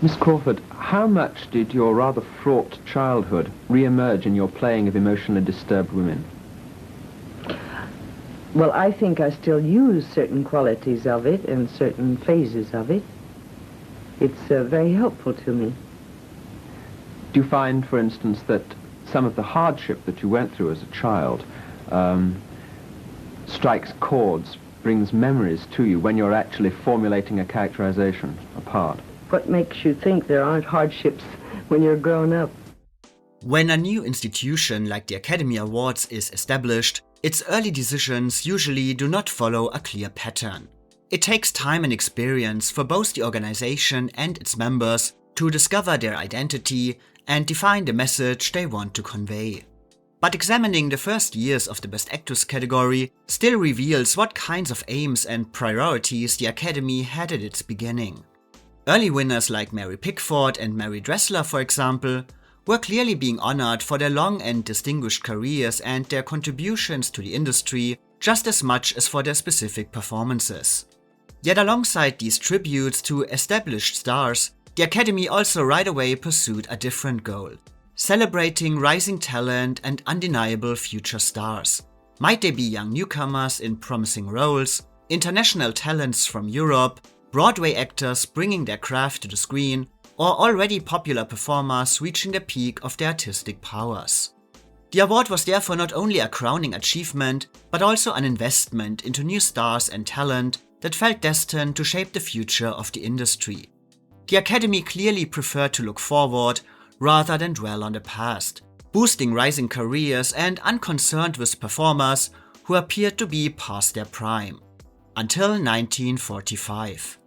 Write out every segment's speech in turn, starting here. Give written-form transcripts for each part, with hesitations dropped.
Miss Crawford, how much did your rather fraught childhood re-emerge in your playing of emotionally disturbed women? Well, I think I still use certain qualities of it and certain phases of it. It's very helpful to me. Do you find, for instance, that some of the hardship that you went through as a child strikes chords, brings memories to you when you're actually formulating a characterization, a part? What makes you think there aren't hardships when you're grown up? When a new institution like the Academy Awards is established, its early decisions usually do not follow a clear pattern. It takes time and experience for both the organization and its members to discover their identity and define the message they want to convey. But examining the first years of the Best Actress category still reveals what kinds of aims and priorities the Academy had at its beginning. Early winners like Mary Pickford and Mary Dressler, for example, were clearly being honored for their long and distinguished careers and their contributions to the industry just as much as for their specific performances. Yet alongside these tributes to established stars, the Academy also right away pursued a different goal: celebrating rising talent and undeniable future stars. Might they be young newcomers in promising roles, international talents from Europe, Broadway actors bringing their craft to the screen, or already popular performers reaching the peak of their artistic powers. The award was therefore not only a crowning achievement, but also an investment into new stars and talent that felt destined to shape the future of the industry. The Academy clearly preferred to look forward rather than dwell on the past, boosting rising careers and unconcerned with performers who appeared to be past their prime. Until 1945.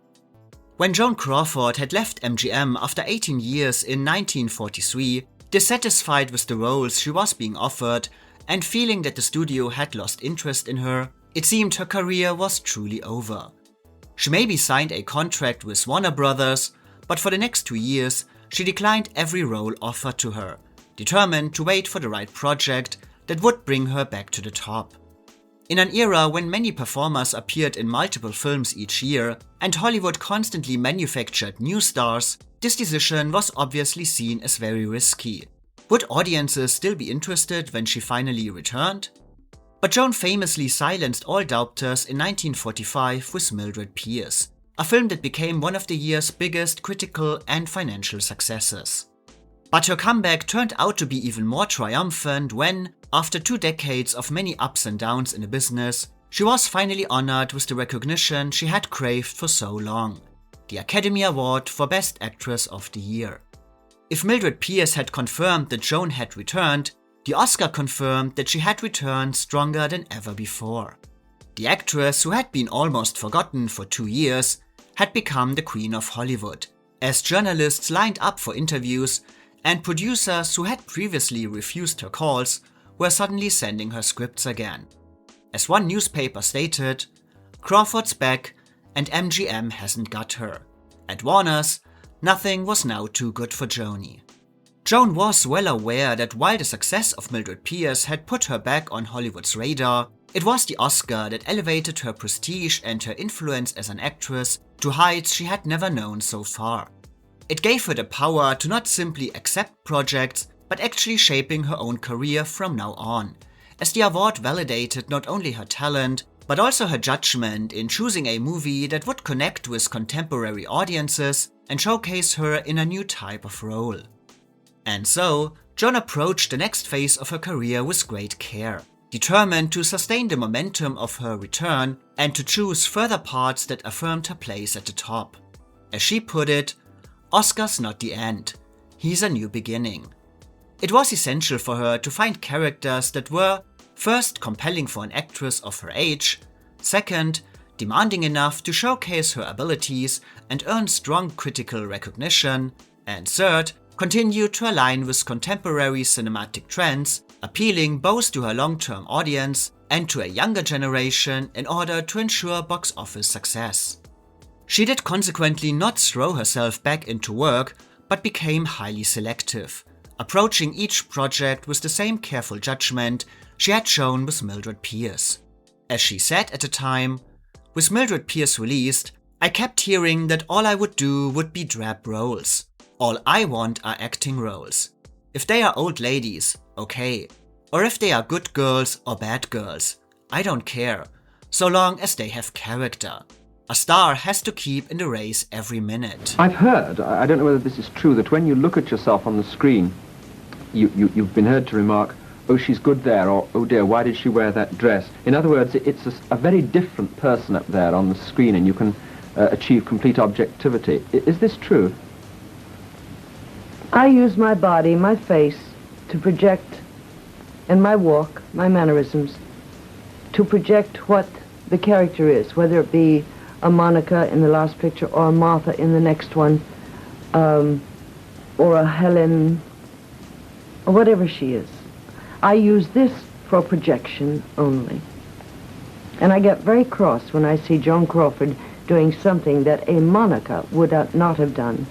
When Joan Crawford had left MGM after 18 years in 1943, dissatisfied with the roles she was being offered and feeling that the studio had lost interest in her, it seemed her career was truly over. She maybe signed a contract with Warner Brothers, but for the next 2 years, she declined every role offered to her, determined to wait for the right project that would bring her back to the top. In an era when many performers appeared in multiple films each year and Hollywood constantly manufactured new stars, this decision was obviously seen as very risky. Would audiences still be interested when she finally returned? But Joan famously silenced all doubters in 1945 with Mildred Pierce, a film that became one of the year's biggest critical and financial successes. But her comeback turned out to be even more triumphant when, after 2 decades of many ups and downs in the business, she was finally honored with the recognition she had craved for so long: the Academy Award for Best Actress of the Year. If Mildred Pierce had confirmed that Joan had returned, the Oscar confirmed that she had returned stronger than ever before. The actress, who had been almost forgotten for 2 years, had become the Queen of Hollywood, as journalists lined up for interviews and producers who had previously refused her calls were suddenly sending her scripts again. As one newspaper stated, "Crawford's back and MGM hasn't got her. At Warner's, nothing was now too good for Joni." Joan was well aware that while the success of Mildred Pierce had put her back on Hollywood's radar, it was the Oscar that elevated her prestige and her influence as an actress to heights she had never known so far. It gave her the power to not simply accept projects, but actually shaping her own career from now on, as the award validated not only her talent, but also her judgment in choosing a movie that would connect with contemporary audiences and showcase her in a new type of role. And so, Joan approached the next phase of her career with great care, determined to sustain the momentum of her return and to choose further parts that affirmed her place at the top. As she put it, "Oscar's not the end, he's a new beginning." It was essential for her to find characters that were, first, compelling for an actress of her age, second, demanding enough to showcase her abilities and earn strong critical recognition, and third, continue to align with contemporary cinematic trends, appealing both to her long-term audience and to a younger generation in order to ensure box office success. She did consequently not throw herself back into work, but became highly selective, approaching each project with the same careful judgment she had shown with Mildred Pierce. As she said at the time, "With Mildred Pierce released, I kept hearing that all I would do would be drab roles. All I want are acting roles. If they are old ladies, okay. Or if they are good girls or bad girls, I don't care, so long as they have character. A star has to keep in the race every minute. I've heard, I don't know whether this is true, that when you look at yourself on the screen, you've been heard to remark, oh, she's good there, or oh dear, why did she wear that dress? In other words, it's a very different person up there on the screen, and you can achieve complete objectivity. Is this true? I use my body, my face, to project, and my walk, my mannerisms, to project what the character is, whether it be a Monica in the last picture or a Martha in the next one, or a Helen, or whatever she is. I use this for projection only. And I get very cross when I see Joan Crawford doing something that a Monica would not have done,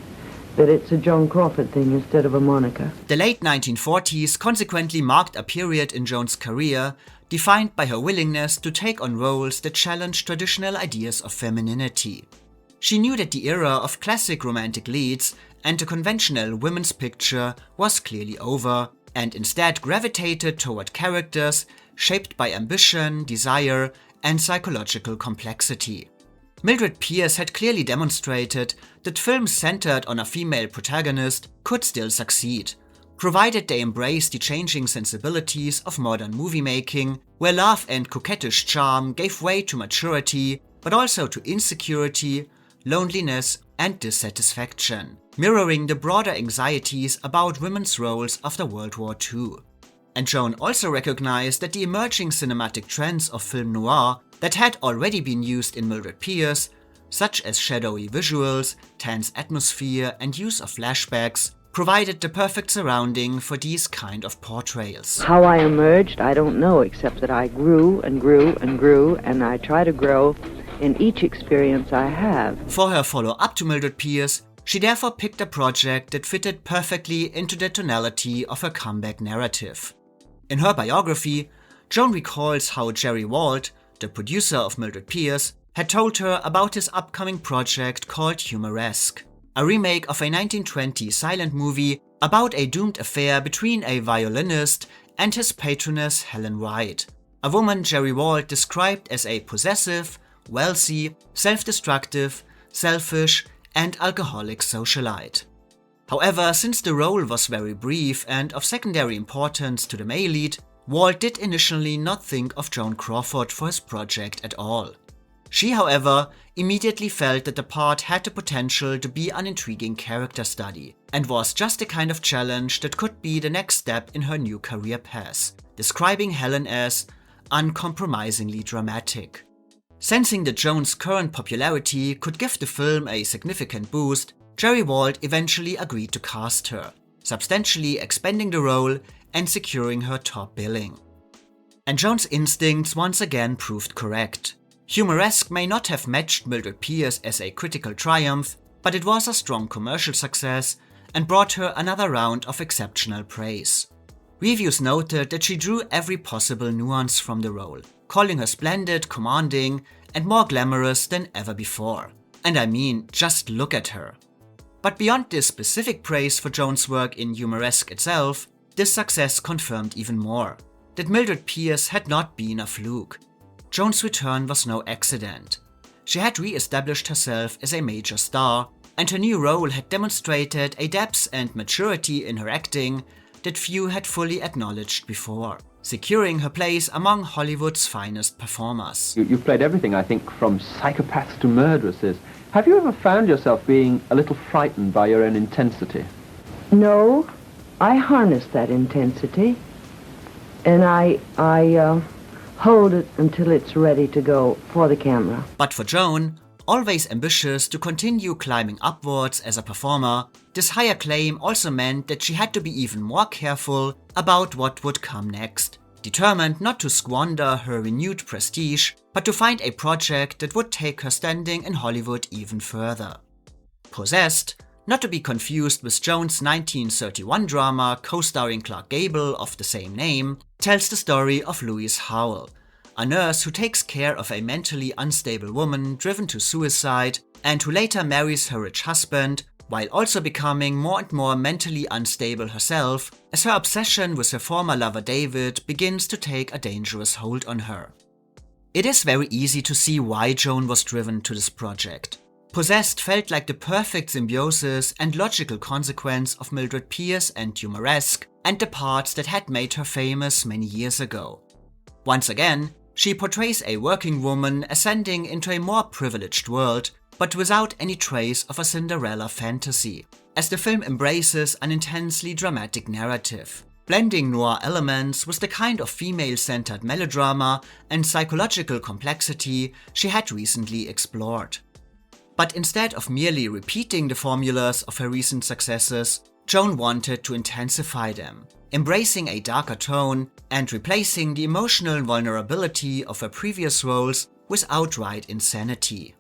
that it's a Joan Crawford thing instead of a Monica. The late 1940s consequently marked a period in Joan's career defined by her willingness to take on roles that challenged traditional ideas of femininity. She knew that the era of classic romantic leads and the conventional women's picture was clearly over, and instead gravitated toward characters shaped by ambition, desire, and psychological complexity. Mildred Pierce had clearly demonstrated that films centered on a female protagonist could still succeed, provided they embraced the changing sensibilities of modern movie making, where love and coquettish charm gave way to maturity, but also to insecurity, loneliness, and dissatisfaction, mirroring the broader anxieties about women's roles after World War II. And Joan also recognized that the emerging cinematic trends of film noir that had already been used in Mildred Pierce, such as shadowy visuals, tense atmosphere, and use of flashbacks, provided the perfect surrounding for these kind of portrayals. How I emerged, I don't know, except that I grew and grew and grew, and I try to grow in each experience I have. For her follow-up to Mildred Pierce, she therefore picked a project that fitted perfectly into the tonality of her comeback narrative. In her biography, Joan recalls how Jerry Wald, the producer of Mildred Pierce, had told her about his upcoming project called Humoresque, a remake of a 1920 silent movie about a doomed affair between a violinist and his patroness Helen White, a woman Jerry Wald described as a possessive, wealthy, self-destructive, selfish, and alcoholic socialite. However, since the role was very brief and of secondary importance to the male lead, Wald did initially not think of Joan Crawford for his project at all. She, however, immediately felt that the part had the potential to be an intriguing character study, and was just the kind of challenge that could be the next step in her new career path, describing Helen as uncompromisingly dramatic. Sensing that Joan's current popularity could give the film a significant boost, Jerry Wald eventually agreed to cast her, substantially expanding the role and securing her top billing. And Joan's instincts once again proved correct. Humoresque may not have matched Mildred Pierce as a critical triumph, but it was a strong commercial success and brought her another round of exceptional praise. Reviews noted that she drew every possible nuance from the role, calling her splendid, commanding, and more glamorous than ever before. And I mean, just look at her. But beyond this specific praise for Joan's work in Humoresque itself, this success confirmed even more, that Mildred Pierce had not been a fluke. Joan's return was no accident. She had re-established herself as a major star, and her new role had demonstrated a depth and maturity in her acting that few had fully acknowledged before, securing her place among Hollywood's finest performers. You've played everything, I think, from psychopaths to murderesses. Have you ever found yourself being a little frightened by your own intensity? No, I harness that intensity, and I hold it until it's ready to go for the camera. But for Joan, always ambitious to continue climbing upwards as a performer, this high acclaim also meant that she had to be even more careful about what would come next, determined not to squander her renewed prestige, but to find a project that would take her standing in Hollywood even further. Possessed, not to be confused with Joan's 1931 drama co-starring Clark Gable of the same name, tells the story of Louise Howell, a nurse who takes care of a mentally unstable woman driven to suicide and who later marries her rich husband, while also becoming more and more mentally unstable herself, as her obsession with her former lover David begins to take a dangerous hold on her. It is very easy to see why Joan was driven to this project. Possessed felt like the perfect symbiosis and logical consequence of Mildred Pierce and Humoresque, and the parts that had made her famous many years ago. Once again, she portrays a working woman ascending into a more privileged world, but without any trace of a Cinderella fantasy, as the film embraces an intensely dramatic narrative, blending noir elements with the kind of female-centered melodrama and psychological complexity she had recently explored. But instead of merely repeating the formulas of her recent successes, Joan wanted to intensify them, embracing a darker tone and replacing the emotional vulnerability of her previous roles with outright insanity.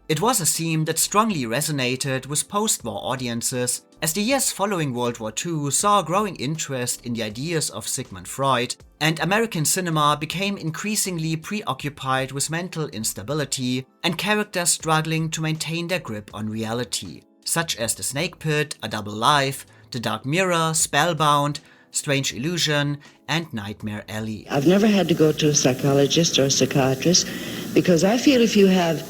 It was a theme that strongly resonated with post-war audiences, as the years following World War II saw a growing interest in the ideas of Sigmund Freud, and American cinema became increasingly preoccupied with mental instability and characters struggling to maintain their grip on reality, such as The Snake Pit, A Double Life, The Dark Mirror, Spellbound, Strange Illusion, and Nightmare Alley. I've never had to go to a psychologist or a psychiatrist because I feel if you have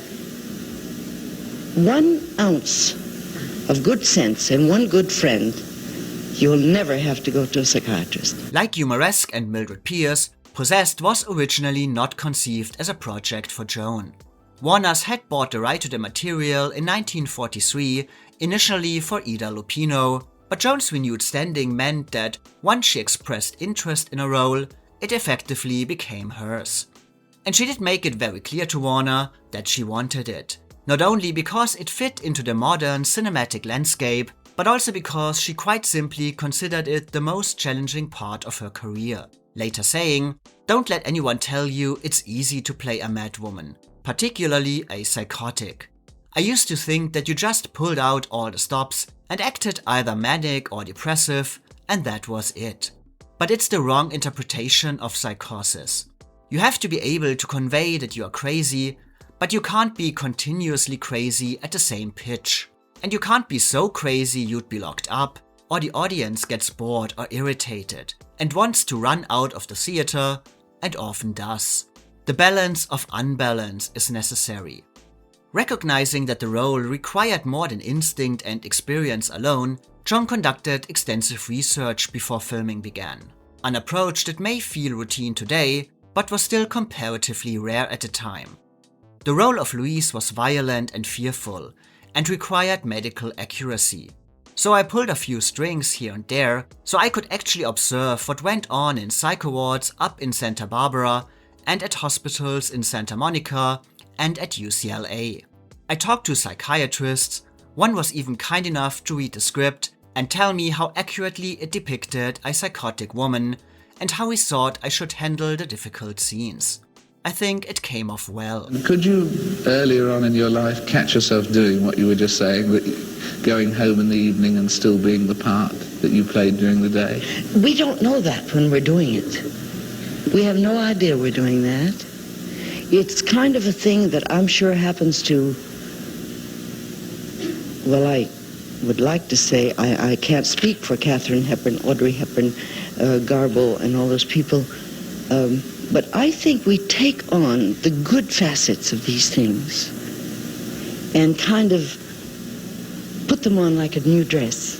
1 ounce of good sense and one good friend, you'll never have to go to a psychiatrist. Like Humoresque and Mildred Pierce, Possessed was originally not conceived as a project for Joan. Warner's had bought the right to the material in 1943, initially for Ida Lupino, but Joan's renewed standing meant that once she expressed interest in a role, it effectively became hers. And she did make it very clear to Warner that she wanted it. Not only because it fit into the modern cinematic landscape, but also because she quite simply considered it the most challenging part of her career. Later saying, "Don't let anyone tell you it's easy to play a mad woman, particularly a psychotic. I used to think that you just pulled out all the stops and acted either manic or depressive, and that was it. But it's the wrong interpretation of psychosis. You have to be able to convey that you are crazy, but you can't be continuously crazy at the same pitch. And you can't be so crazy you'd be locked up, or the audience gets bored or irritated and wants to run out of the theater, and often does. The balance of unbalance is necessary." Recognizing that the role required more than instinct and experience alone, Joan conducted extensive research before filming began. An approach that may feel routine today, but was still comparatively rare at the time. The role of Louise was violent and fearful, and required medical accuracy. So I pulled a few strings here and there, so I could actually observe what went on in psycho wards up in Santa Barbara, and at hospitals in Santa Monica, and at UCLA. I talked to psychiatrists. One was even kind enough to read the script and tell me how accurately it depicted a psychotic woman, and how he thought I should handle the difficult scenes. I think it came off well. Could you, earlier on in your life, catch yourself doing what you were just saying, going home in the evening and still being the part that you played during the day? We don't know that when we're doing it. We have no idea we're doing that. It's kind of a thing that I'm sure happens to, well, I would like to say, I can't speak for Katharine Hepburn, Audrey Hepburn, Garbo, and all those people, but I think we take on the good facets of these things and kind of put them on like a new dress.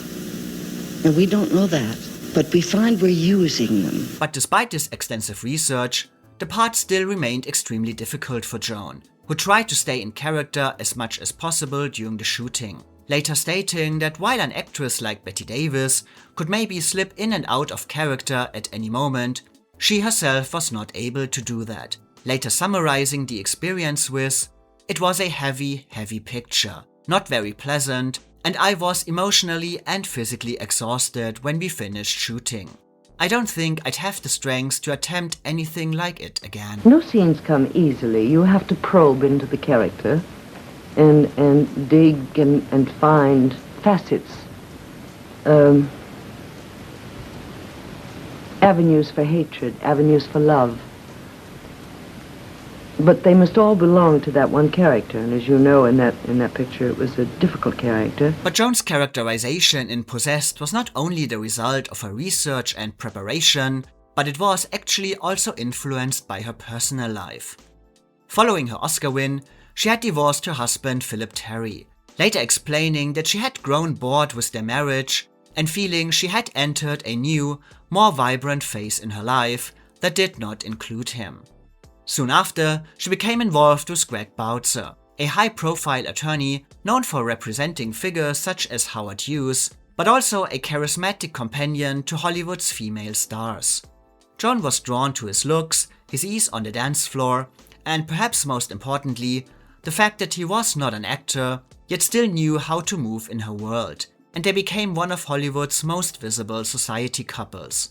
And we don't know that, but we find we're using them. But despite this extensive research, the part still remained extremely difficult for Joan, who tried to stay in character as much as possible during the shooting, later stating that while an actress like Bette Davis could maybe slip in and out of character at any moment, she herself was not able to do that, later summarizing the experience with, "It was a heavy, heavy picture, not very pleasant, and I was emotionally and physically exhausted when we finished shooting. I don't think I'd have the strength to attempt anything like it again." No scenes come easily. You have to probe into the character and dig and find facets, avenues for hatred, avenues for love. But they must all belong to that one character, and as you know, in that picture, it was a difficult character. But Joan's characterization in Possessed was not only the result of her research and preparation, but it was actually also influenced by her personal life. Following her Oscar win, she had divorced her husband Philip Terry, later explaining that she had grown bored with their marriage and feeling she had entered a new, more vibrant phase in her life that did not include him. Soon after, she became involved with Greg Bautzer, a high-profile attorney known for representing figures such as Howard Hughes, but also a charismatic companion to Hollywood's female stars. Joan was drawn to his looks, his ease on the dance floor, and perhaps most importantly, the fact that he was not an actor, yet still knew how to move in her world, and they became one of Hollywood's most visible society couples.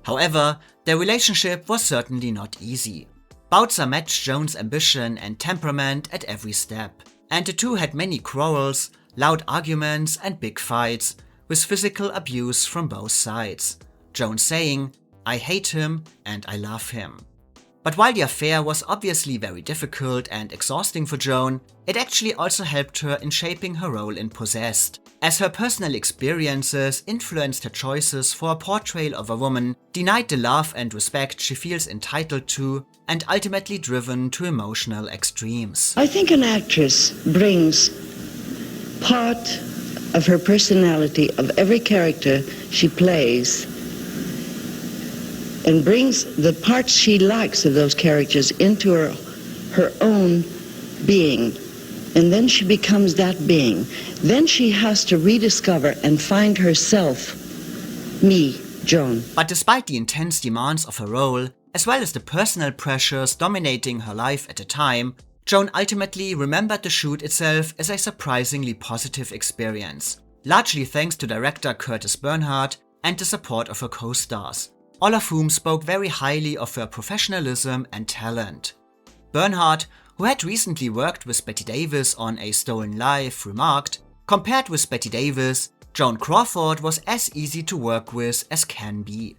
However, their relationship was certainly not easy. Bautzer matched Joan's ambition and temperament at every step, and the two had many quarrels, loud arguments and big fights, with physical abuse from both sides. Joan saying, "I hate him and I love him." But while the affair was obviously very difficult and exhausting for Joan, it actually also helped her in shaping her role in Possessed, as her personal experiences influenced her choices for a portrayal of a woman denied the love and respect she feels entitled to and ultimately driven to emotional extremes. I think an actress brings part of her personality of every character she plays and brings the parts she likes of those characters into her own being. And then she becomes that being. Then she has to rediscover and find herself, me, Joan. But despite the intense demands of her role, as well as the personal pressures dominating her life at the time, Joan ultimately remembered the shoot itself as a surprisingly positive experience, largely thanks to director Curtis Bernhardt and the support of her co-stars, all of whom spoke very highly of her professionalism and talent. Bernhardt, who had recently worked with Bette Davis on A Stolen Life, remarked, "Compared with Bette Davis, Joan Crawford was as easy to work with as can be."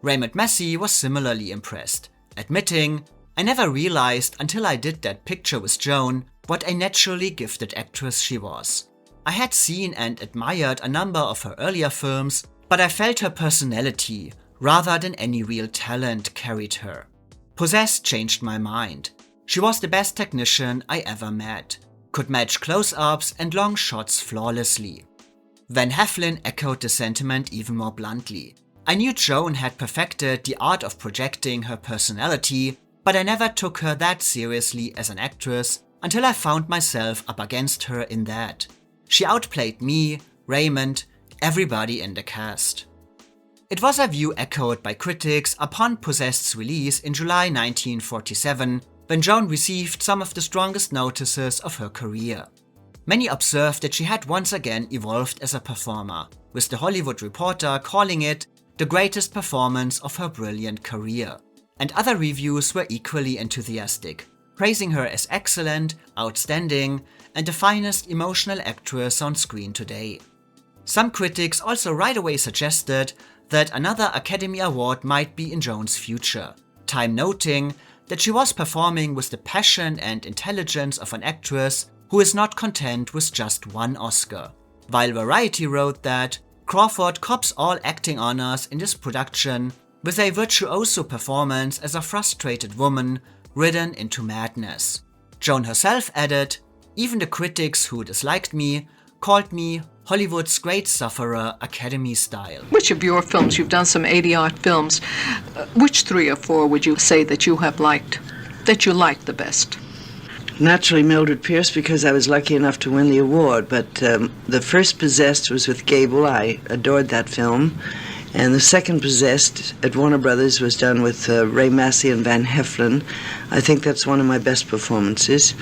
Raymond Massey was similarly impressed, admitting, "I never realized until I did that picture with Joan what a naturally gifted actress she was. I had seen and admired a number of her earlier films, but I felt her personality, rather than any real talent, carried her. Possessed changed my mind. She was the best technician I ever met, could match close-ups and long shots flawlessly." Van Heflin echoed the sentiment even more bluntly. "I knew Joan had perfected the art of projecting her personality, but I never took her that seriously as an actress until I found myself up against her in that. She outplayed me, Raymond, everybody in the cast." It was a view echoed by critics upon Possessed's release in July 1947, when Joan received some of the strongest notices of her career. Many observed that she had once again evolved as a performer, with The Hollywood Reporter calling it the greatest performance of her brilliant career. And other reviews were equally enthusiastic, praising her as excellent, outstanding, and the finest emotional actress on screen today. Some critics also right away suggested that another Academy Award might be in Joan's future, Time noting that she was performing with the passion and intelligence of an actress who is not content with just one Oscar. While Variety wrote that Crawford cops all acting honors in this production with a virtuoso performance as a frustrated woman ridden into madness. Joan herself added, "Even the critics who disliked me called me Hollywood's great sufferer, Academy style." Which of your films, you've done some 80-odd films, which 3 or 4 would you say that you have liked, that you liked the best? Naturally, Mildred Pierce, because I was lucky enough to win the award, but the first Possessed was with Gable. I adored that film. And the second Possessed at Warner Brothers was done with Ray Massey and Van Heflin. I think that's one of my best performances.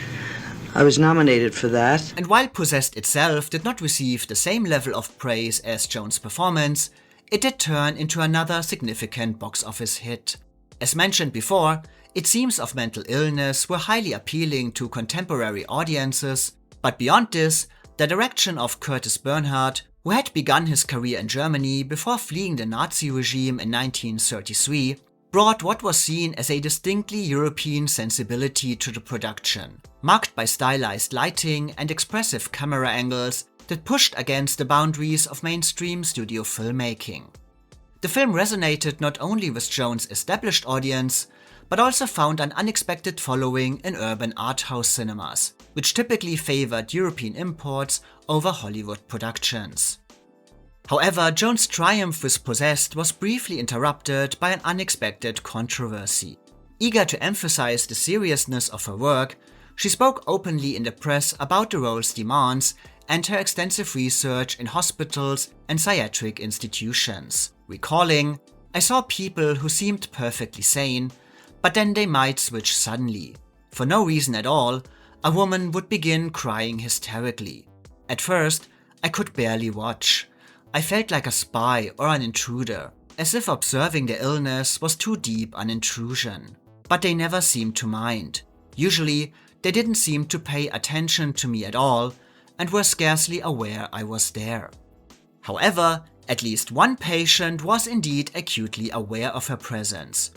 I was nominated for that. And while Possessed itself did not receive the same level of praise as Joan's performance, it did turn into another significant box office hit. As mentioned before, its themes of mental illness were highly appealing to contemporary audiences, but beyond this, the direction of Curtis Bernhardt, who had begun his career in Germany before fleeing the Nazi regime in 1933, brought what was seen as a distinctly European sensibility to the production, marked by stylized lighting and expressive camera angles that pushed against the boundaries of mainstream studio filmmaking. The film resonated not only with Joan's established audience, but also found an unexpected following in urban art house cinemas, which typically favored European imports over Hollywood productions. However, Joan's triumph with Possessed was briefly interrupted by an unexpected controversy. Eager to emphasize the seriousness of her work, she spoke openly in the press about the role's demands and her extensive research in hospitals and psychiatric institutions, recalling, "I saw people who seemed perfectly sane, but then they might switch suddenly. For no reason at all, a woman would begin crying hysterically. At first, I could barely watch. I felt like a spy or an intruder, as if observing their illness was too deep an intrusion. But they never seemed to mind. Usually, they didn't seem to pay attention to me at all and were scarcely aware I was there." However, at least one patient was indeed acutely aware of her presence.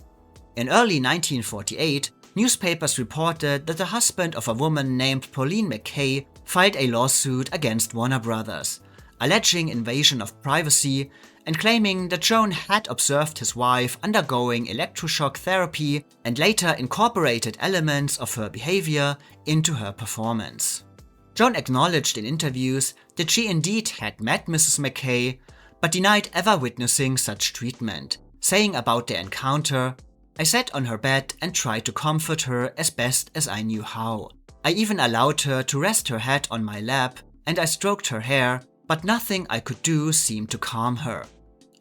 In early 1948, newspapers reported that the husband of a woman named Pauline McKay filed a lawsuit against Warner Brothers, alleging invasion of privacy and claiming that Joan had observed his wife undergoing electroshock therapy and later incorporated elements of her behavior into her performance. Joan acknowledged in interviews that she indeed had met Mrs. McKay, but denied ever witnessing such treatment, saying about their encounter, "I sat on her bed and tried to comfort her as best as I knew how. I even allowed her to rest her head on my lap and I stroked her hair, but nothing I could do seemed to calm her.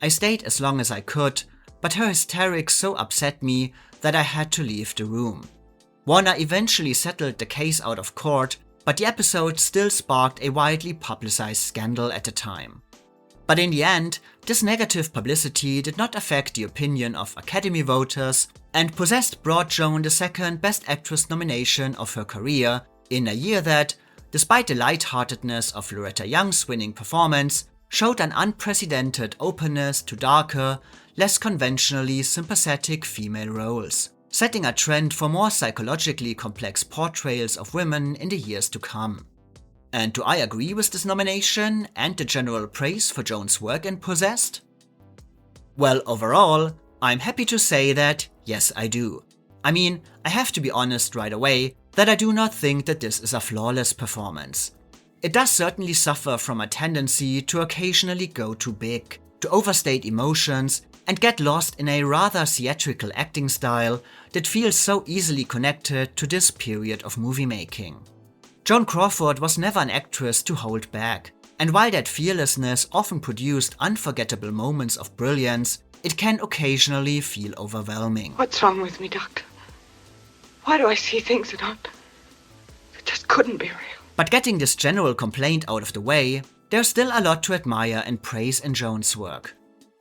I stayed as long as I could, but her hysterics so upset me that I had to leave the room." Warner eventually settled the case out of court, but the episode still sparked a widely publicized scandal at the time. But in the end, this negative publicity did not affect the opinion of Academy voters, and Possessed brought Joan the second Best Actress nomination of her career in a year that, despite the lightheartedness of Loretta Young's winning performance, showed an unprecedented openness to darker, less conventionally sympathetic female roles, setting a trend for more psychologically complex portrayals of women in the years to come. And do I agree with this nomination and the general praise for Joan's work in Possessed? Well, overall, I'm happy to say that yes, I do. I mean, I have to be honest right away that I do not think that this is a flawless performance. It does certainly suffer from a tendency to occasionally go too big, to overstate emotions, and get lost in a rather theatrical acting style that feels so easily connected to this period of movie making. Joan Crawford was never an actress to hold back, and while that fearlessness often produced unforgettable moments of brilliance, it can occasionally feel overwhelming. What's wrong with me, Doctor? Why do I see things that just couldn't be real? But getting this general complaint out of the way, there's still a lot to admire and praise in Joan's work.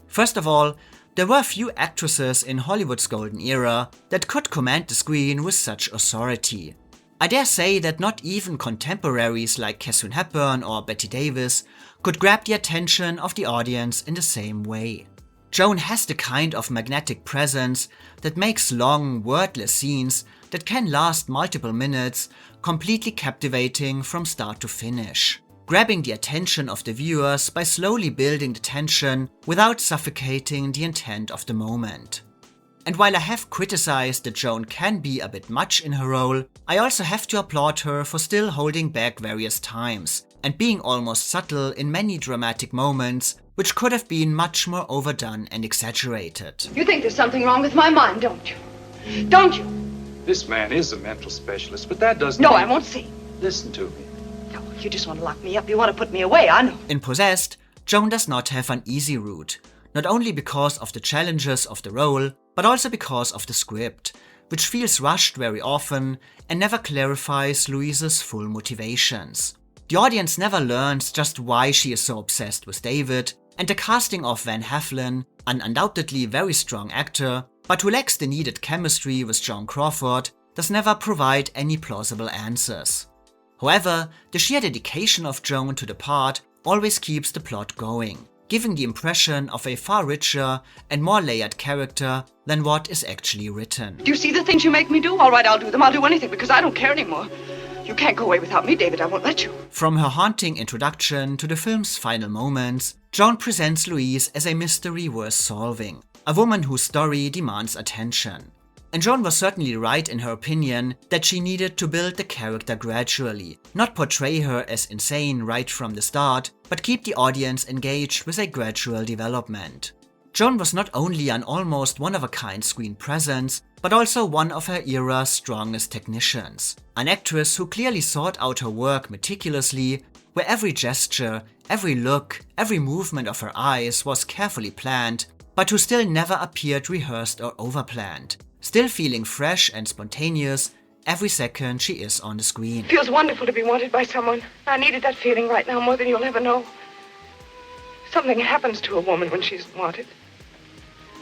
First of all, there were few actresses in Hollywood's golden era that could command the screen with such authority. I dare say that not even contemporaries like Katharine Hepburn or Bette Davis could grab the attention of the audience in the same way. Joan has the kind of magnetic presence that makes long, wordless scenes that can last multiple minutes completely captivating from start to finish, grabbing the attention of the viewers by slowly building the tension without suffocating the intent of the moment. And while I have criticized that Joan can be a bit much in her role, I also have to applaud her for still holding back various times and being almost subtle in many dramatic moments, which could have been much more overdone and exaggerated. You think there's something wrong with my mind, don't you? Don't you? This man is a mental specialist, but that doesn't No, mean... I won't see. Listen to me. No, you just want to lock me up. You want to put me away, I know. In Possessed, Joan does not have an easy route, not only because of the challenges of the role, but also because of the script, which feels rushed very often and never clarifies Louise's full motivations. The audience never learns just why she is so obsessed with David, and the casting of Van Heflin, an undoubtedly very strong actor, but who lacks the needed chemistry with Joan Crawford, does never provide any plausible answers. However, the sheer dedication of Joan to the part always keeps the plot going, giving the impression of a far richer and more layered character than what is actually written. Do you see the things you make me do? All right, I'll do them. I'll do anything because I don't care anymore. You can't go away without me, David. I won't let you. From her haunting introduction to the film's final moments, Joan presents Louise as a mystery worth solving, a woman whose story demands attention. And Joan was certainly right in her opinion that she needed to build the character gradually, not portray her as insane right from the start, but keep the audience engaged with a gradual development. Joan was not only an almost one-of-a-kind screen presence, but also one of her era's strongest technicians. An actress who clearly sought out her work meticulously, where every gesture, every look, every movement of her eyes was carefully planned, but who still never appeared rehearsed or overplanned, still feeling fresh and spontaneous every second she is on the screen. It feels wonderful to be wanted by someone. I needed that feeling right now more than you'll ever know. Something happens to a woman when she's wanted.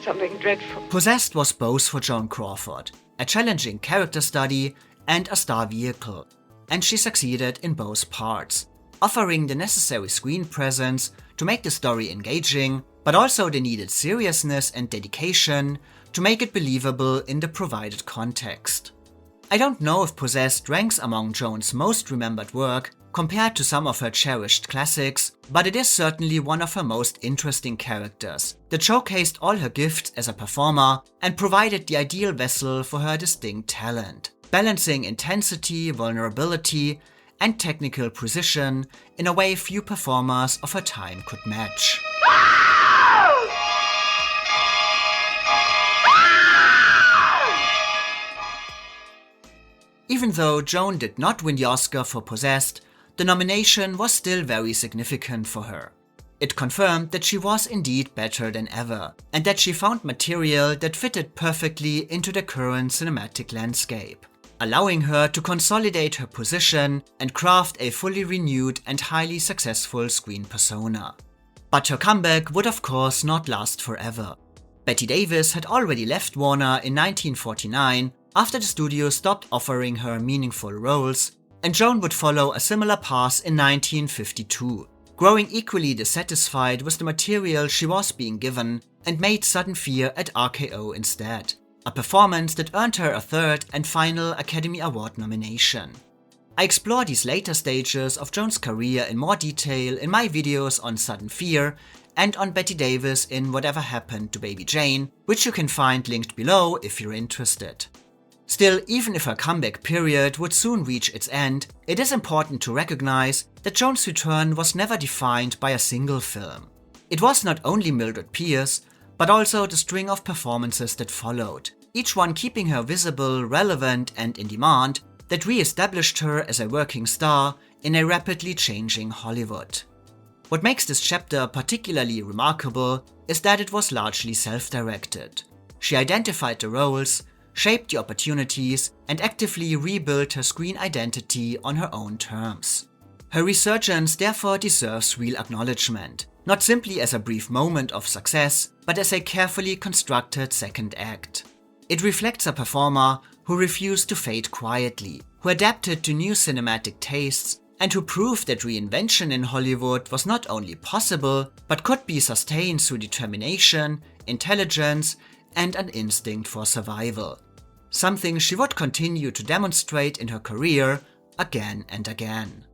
Something dreadful. Possessed was both for Joan Crawford, a challenging character study and a star vehicle, and she succeeded in both parts, offering the necessary screen presence to make the story engaging, but also the needed seriousness and dedication to make it believable in the provided context. I don't know if Possessed ranks among Joan's most remembered work compared to some of her cherished classics, but it is certainly one of her most interesting characters that showcased all her gifts as a performer and provided the ideal vessel for her distinct talent, balancing intensity, vulnerability, and technical precision in a way few performers of her time could match. Even though Joan did not win the Oscar for Possessed, the nomination was still very significant for her. It confirmed that she was indeed better than ever, and that she found material that fitted perfectly into the current cinematic landscape, allowing her to consolidate her position and craft a fully renewed and highly successful screen persona. But her comeback would of course not last forever. Bette Davis had already left Warner in 1949 after the studio stopped offering her meaningful roles, and Joan would follow a similar path in 1952, growing equally dissatisfied with the material she was being given and made Sudden Fear at RKO instead, a performance that earned her a third and final Academy Award nomination. I explore these later stages of Joan's career in more detail in my videos on Sudden Fear and on Bette Davis in Whatever Happened to Baby Jane, which you can find linked below if you're interested. Still, even if her comeback period would soon reach its end, it is important to recognize that Joan's return was never defined by a single film. It was not only Mildred Pierce, but also the string of performances that followed, each one keeping her visible, relevant, and in demand, that re-established her as a working star in a rapidly changing Hollywood. What makes this chapter particularly remarkable is that it was largely self-directed. She identified the roles, shaped the opportunities, and actively rebuilt her screen identity on her own terms. Her resurgence therefore deserves real acknowledgement, not simply as a brief moment of success, but as a carefully constructed second act. It reflects a performer who refused to fade quietly, who adapted to new cinematic tastes, and who proved that reinvention in Hollywood was not only possible, but could be sustained through determination, intelligence, and an instinct for survival. Something she would continue to demonstrate in her career again and again.